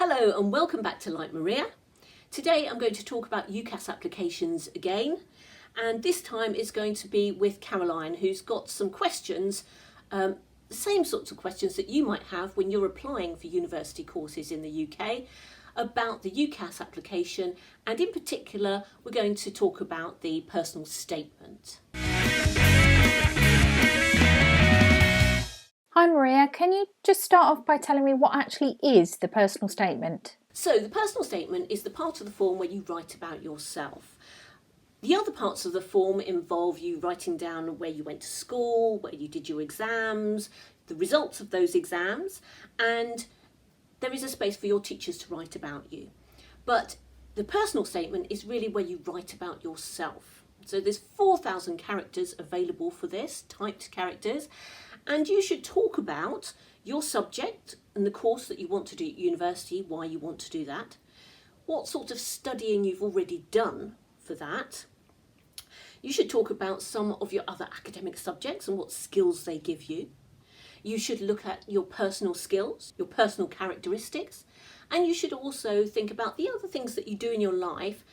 Hello and welcome back to Like Maria. Today I'm going to talk about UCAS applications again, and this time it's going to be with Caroline, who's got some questions, the same sorts of questions that you might have when you're applying for university courses in the UK about the UCAS application, and in particular we're going to talk about the personal statement. Hi Maria, can you just start off by telling me what actually is the personal statement? So the personal statement is the part of the form where you write about yourself. The other parts of the form involve you writing down where you went to school, where you did your exams, the results of those exams, and there is a space for your teachers to write about you. But the personal statement is really where you write about yourself. So there's 4,000 characters available for this, typed characters, and you should talk about your subject and the course that you want to do at university, why you want to do that, what sort of studying you've already done for that. You should talk about some of your other academic subjects and what skills they give you. You should look at your personal skills, your personal characteristics, and you should also think about the other things that you do in your life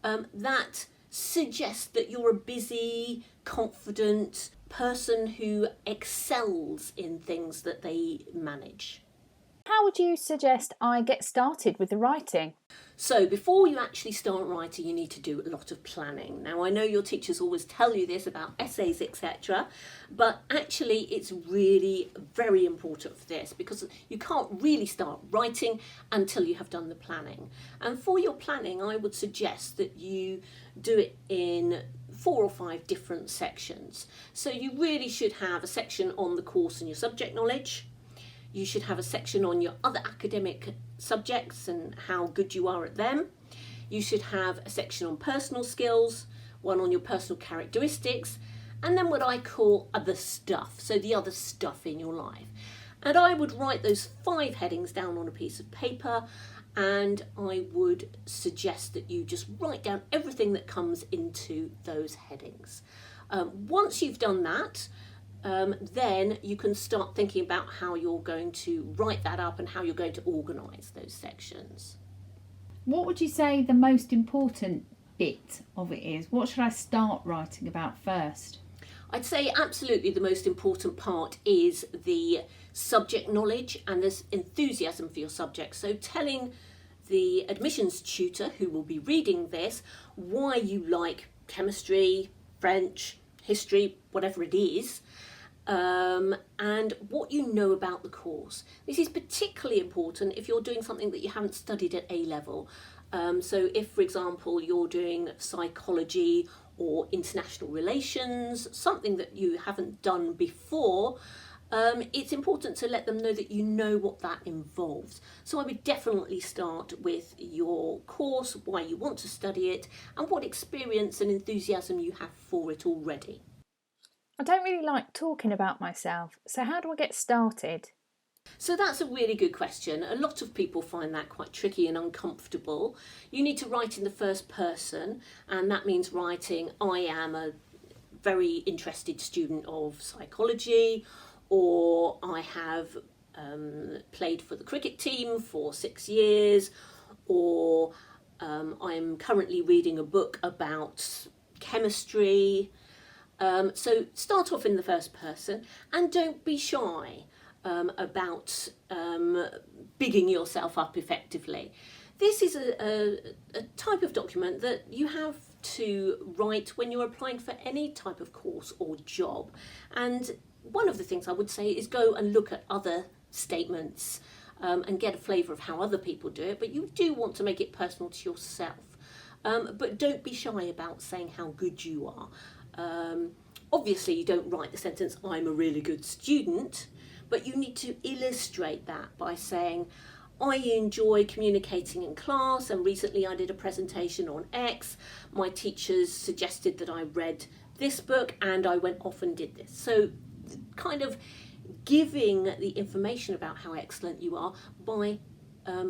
that suggest that you're a busy, confident person who excels in things that they manage. How would you suggest I get started with the writing? So before you actually start writing, you need to do a lot of planning. Now I know your teachers always tell you this about essays, etc., but actually it's really very important for this, because you can't really start writing until you have done the planning. And for your planning, I would suggest that you do it in 4 or 5 different sections. So you really should have a section on the course and your subject knowledge. You should have a section on your other academic subjects and how good you are at them. You should have a section on personal skills, one on your personal characteristics, and then what I call other stuff, so the other stuff in your life. And I would write those 5 headings down on a piece of paper, and I would suggest that you just write down everything that comes into those headings. Once you've done that, then you can start thinking about how you're going to write that up and how you're going to organise those sections. What would you say the most important bit of it is? What should I start writing about first? I'd say absolutely the most important part is the subject knowledge and this enthusiasm for your subject. So telling the admissions tutor who will be reading this why you like chemistry, French, history, whatever it is, and what you know about the course. This is particularly important if you're doing something that you haven't studied at A level. So if, for example, you're doing psychology or international relations, something that you haven't done before, it's important to let them know that you know what that involves. So I would definitely start with your course, why you want to study it, and what experience and enthusiasm you have for it already. I don't really like talking about myself, so how do I get started? So that's a really good question. A lot of people find that quite tricky and uncomfortable. You need to write in the first person, and that means writing, I am a very interested student of psychology, or I have played for the cricket team for 6 years, or I'm currently reading a book about chemistry. So start off in the first person and don't be shy about bigging yourself up effectively. This is a type of document that you have to write when you're applying for any type of course or job. And one of the things I would say is go and look at other statements and get a flavour of how other people do it, but you do want to make it personal to yourself. But don't be shy about saying how good you are. Obviously you don't write the sentence, I'm a really good student, but you need to illustrate that by saying, I enjoy communicating in class, and recently I did a presentation on X. My teachers suggested that I read this book and I went off and did this. So kind of giving the information about how excellent you are by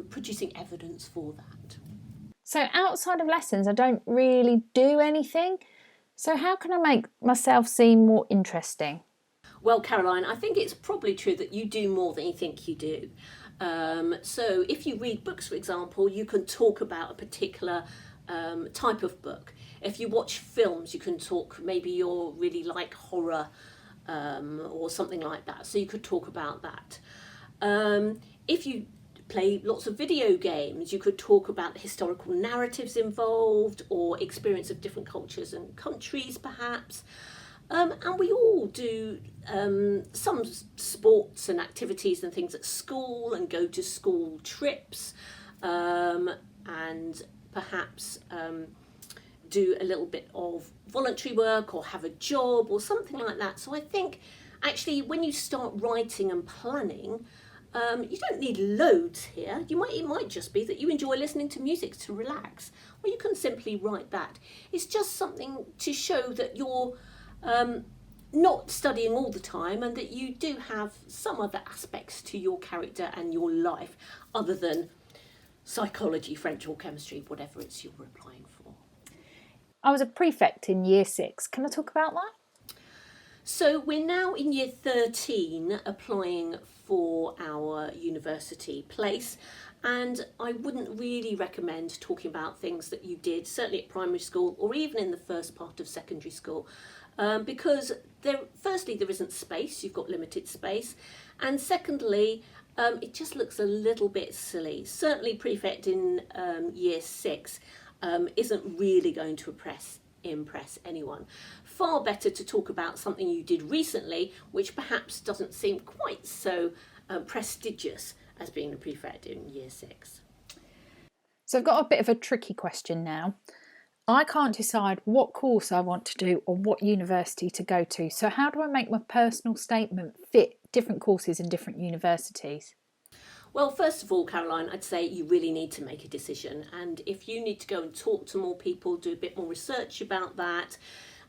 producing evidence for that. So outside of lessons, I don't really do anything. So how can I make myself seem more interesting? Well, Caroline, I think it's probably true that you do more than you think you do. So if you read books, for example, you can talk about a particular type of book. If you watch films, you can talk, maybe you're really like horror or something like that, so you could talk about that. If you play lots of video games, you could talk about the historical narratives involved or experience of different cultures and countries perhaps. And we all do some sports and activities and things at school and go to school trips and perhaps do a little bit of voluntary work or have a job or something like that. So I think actually when you start writing and planning, you don't need loads here. It might just be that you enjoy listening to music to relax, or you can simply write that. It's just something to show that you're not studying all the time and that you do have some other aspects to your character and your life other than psychology, French or chemistry, whatever it's you're applying for. I was a prefect in year 6. Can I talk about that? So we're now in year 13 applying for our university place, and I wouldn't really recommend talking about things that you did certainly at primary school or even in the first part of secondary school, because firstly there isn't space, you've got limited space, and secondly it just looks a little bit silly. Certainly prefect in year 6 isn't really going to impress anyone. Far better to talk about something you did recently, which perhaps doesn't seem quite so prestigious as being a prefect in year 6. So I've got a bit of a tricky question now. I can't decide what course I want to do or what university to go to. So how do I make my personal statement fit different courses in different universities? Well, first of all, Caroline, I'd say you really need to make a decision. And if you need to go and talk to more people, do a bit more research about that,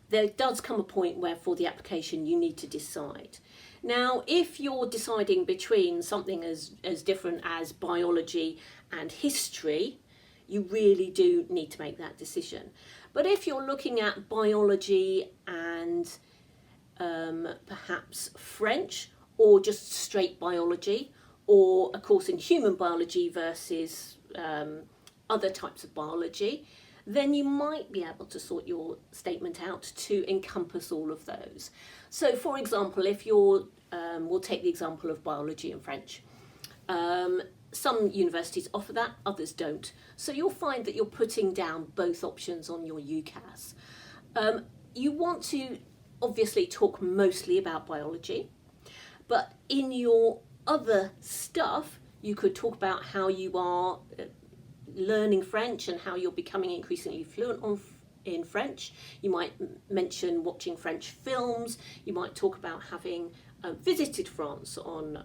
there does come a point where for the application you need to decide. Now, if you're deciding between something as different as biology and history, you really do need to make that decision. But if you're looking at biology and perhaps French or just straight biology, or a course in human biology versus other types of biology, then you might be able to sort your statement out to encompass all of those. So for example, if you're, we'll take the example of biology and French. Some universities offer that, others don't. So you'll find that you're putting down both options on your UCAS. You want to obviously talk mostly about biology, but in your other stuff, you could talk about how you are learning French and how you're becoming increasingly fluent in French. You might mention watching French films. You might talk about having visited France on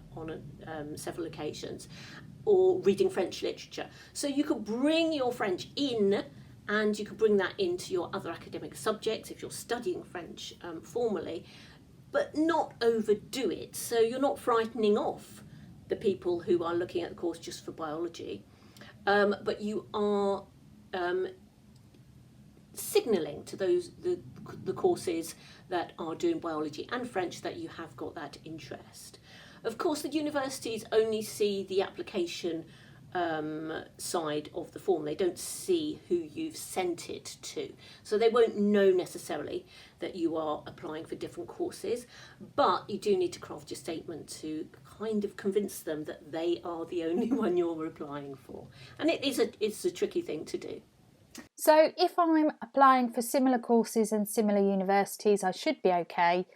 several occasions, or reading French literature. So you could bring your French in, and you could bring that into your other academic subjects if you're studying French formally, but not overdo it. So you're not frightening off the people who are looking at the course just for biology, but you are signalling to those the courses that are doing biology and French that you have got that interest. Of course, the universities only see the application side of the form. They don't see who you've sent it to, so they won't know necessarily that you are applying for different courses, but you do need to craft your statement to kind of convince them that they are the only one you're applying for, and it's a tricky thing to do. So if I'm applying for similar courses and similar universities, I should be okay,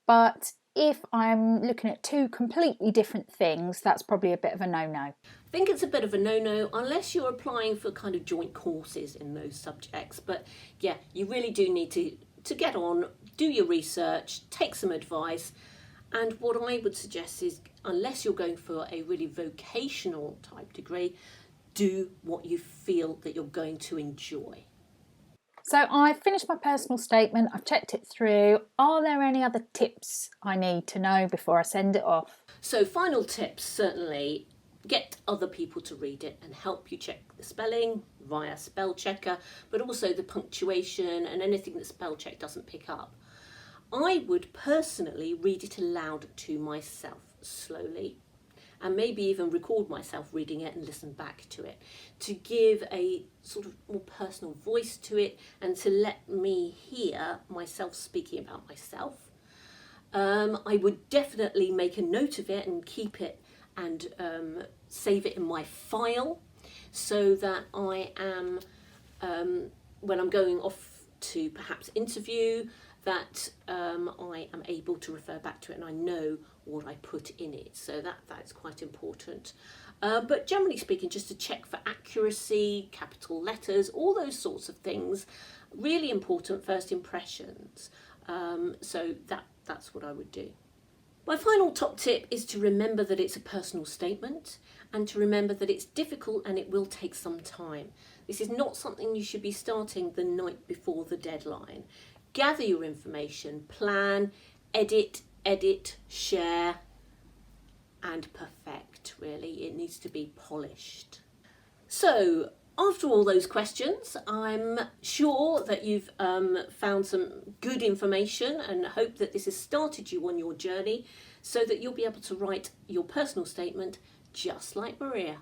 but if I'm looking at two completely different things, that's probably a bit of a no-no. I think it's a bit of a no-no unless you're applying for kind of joint courses in those subjects. But yeah, you really do need to get on, do your research, take some advice. And what I would suggest is, unless you're going for a really vocational type degree, do what you feel that you're going to enjoy. So I've finished my personal statement, I've checked it through. Are there any other tips I need to know before I send it off? So final tips, certainly get other people to read it and help you check the spelling via spell checker, but also the punctuation and anything that spell check doesn't pick up. I would personally read it aloud to myself slowly and maybe even record myself reading it and listen back to it, to give a sort of more personal voice to it and to let me hear myself speaking about myself. I would definitely make a note of it and keep it and save it in my file, so that I am, when I'm going off to perhaps interview, that I am able to refer back to it and I know what I put in it. So that's quite important. But generally speaking, just to check for accuracy, capital letters, all those sorts of things, really important first impressions. So that's what I would do. My final top tip is to remember that it's a personal statement, and to remember that it's difficult and it will take some time. This is not something you should be starting the night before the deadline. Gather your information, plan, edit, share, and perfect, really. It needs to be polished. So, after all those questions, I'm sure that you've found some good information, and hope that this has started you on your journey so that you'll be able to write your personal statement just like Maria.